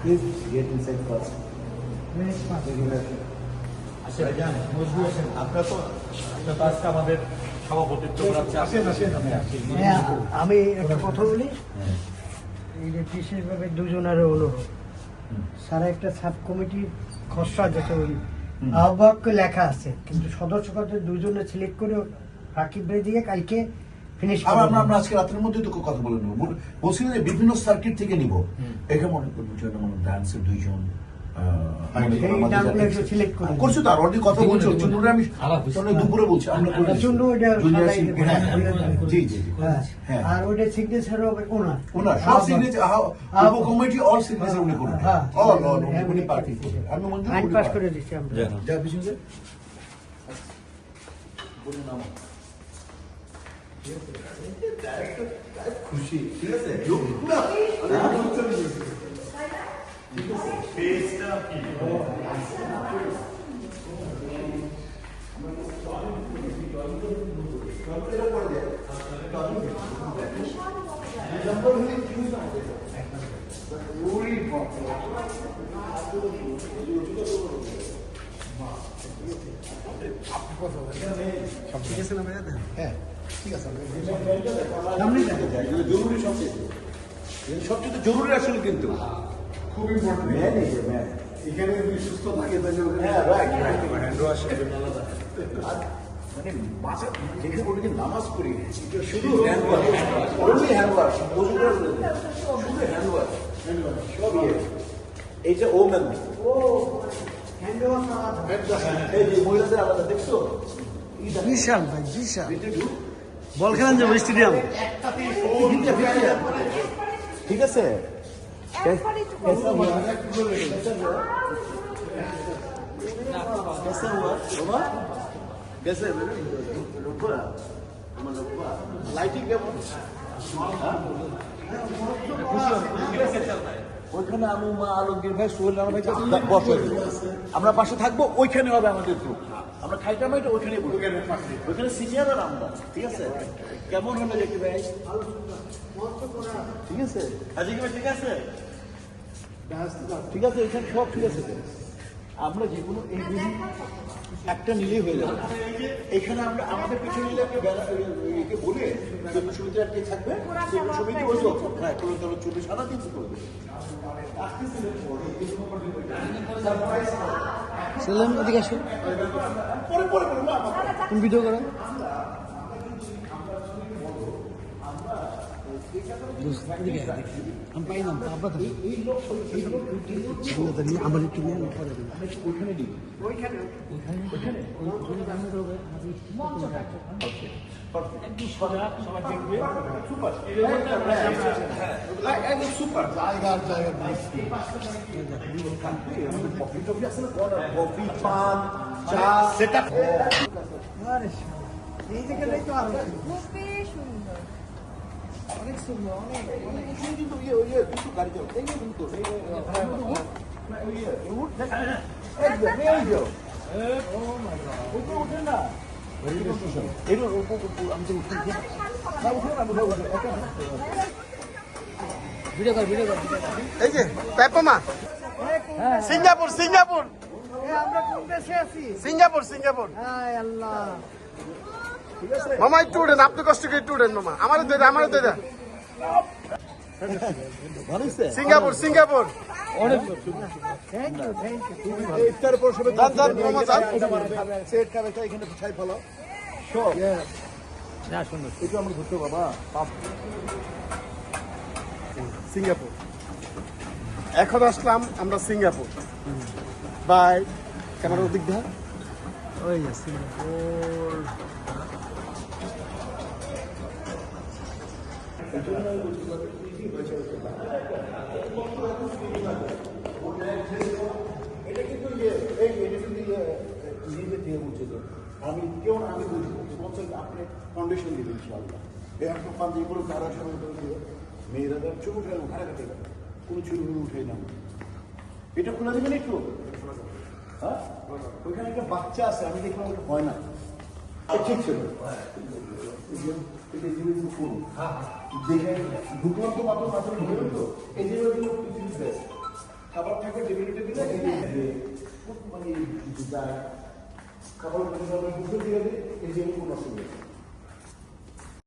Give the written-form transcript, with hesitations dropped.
Please get inside first. আপনারা তো আজকে আমাদের সভাপতিত্ব আমি একটা কথা বলি, এই যে বিশেষভাবে দুজনের অনুরোধ, সারা একটা সাব কমিটির খসড়া যেটা ওই আহ্বায়ককে লেখা আছে, কিন্তু সদস্যদের দুজনে সিলেক্ট করে রাকিব ভাই দিয়ে কালকে ফিনিশ আমরা আজকে রাতের মধ্যে তো কথা বলে নেবো। বলছিলেন যে বিভিন্ন সার্কিট থেকে নিব, এখানে মনে করবো ডান্সের দুইজন করছো তো, আর অলরেডি কথা বলছো। চুন্ডুরে আমি দুপুরে বলছি, আমরা জি জি হ্যাঁ, আর ওইটা সিগনেচার হবে ওনার সব সিগনেচার, কমিটি অল সিগনেচার উনি করবেন, অল উনি পার্টি করবেন। আমি মঞ্জুর আইন পাস করে দিচ্ছি আমরা। যা পিছন যে বলে নাম খুশি, ঠিক আছে। হ্যাঁ ঠিক আছে, জরুরি সবচেয়ে জরুরি আসলে, কিন্তু খুব ইম্পর্টেন্ট এখানে সুস্থ থাকে মানে নামাজ পড়ি শুধু এইটা ও ম্যাম মহিলাদের আলাদা দেখছো, বিশাল ভাই বিশাল বল খেলেন যাবো স্টেডিয়াম। ঠিক আছে। লাইটিং কেমন? ওইখানে আমি মা আলমগীর ভাই সোহেল রানা ভাই বসে, আমরা পাশে থাকবো, ওইখানে হবে আমাদের গ্রুপ। আমরা খাইটা মাইটা ওইখানে ওইখানে সিনিয়র আর আমরা, ঠিক আছে। কেমন হলো দেখি ভাই? ঠিক আছে ঠিক আছে ঠিক আছে, এখানে সব ঠিক আছে। আমরা যে কোনো এই একটা নিলেই হয়ে যাবে। এখানে আমরা আমাদের পিছনে নিলে একটা একে বলে যে সমিতি আর কে থাকবে, সমিতি ওই তো হ্যাঁ করে তবে চলে সারাদিন করবে। সেলাম এদিকে আসো, পরে পরে তুমি ভিডিও করো। আমি পাইলাম আপনার আমার একটু নিয়ে পরে ওইখানে দিই সুপার কফি পান চা সেটা এই জায়গাটাই তো আরো সুন্দর, অনেক সুন্দর, অনেক কিন্তু কিন্তু গাড়ি যাও কিন্তু এই যে পেপমা সিঙ্গাপুর সিঙ্গাপুর আমরা কোন দেশে আছি? Singapore Singapore. হায় আল্লাহ, মামা একটু উঠেন, আপনি কষ্ট করে একটু উঠেন মামা, আমারও দে আমারও দে। সিঙ্গাপুর সিঙ্গাপুর অনেক ইফতার পর সবাই মামা যান সেট খাবে এখানে ছাই ফেলো সব না সুন্দর। এটা আমরা ঘুরতে বাবা সিঙ্গাপুর। এখন আসলাম আমরা সিঙ্গাপুর। বাই ক্যামেরার দিক দিয়ে ওই সিঙ্গাপুর। এটা কিন্তু আমি কেউ আমি বুঝি আপনি ফাউন্ডেশন দিবেন ইনশাআল্লাহ। এখন পাঞ্জাবিগুলো কারা সবাই মেয়েরা চোখ উঠে ঘাড়ে কাটে কোনো চুলগুলো উঠে না। এটা খোলা দেবেন একটু, হ্যাঁ ওইখানে একটা বাচ্চা আছে, আমি দেখলাম ওটা হয় না। ঠিক ছিল দেখে ঢুকলাম তো মাত্র মাত্র ঢুকলাম তো এই যে খাবার থাকে টেবিলে দিলে মানে খাবার বুঝতে দিয়ে এই যে কোনো অসুবিধা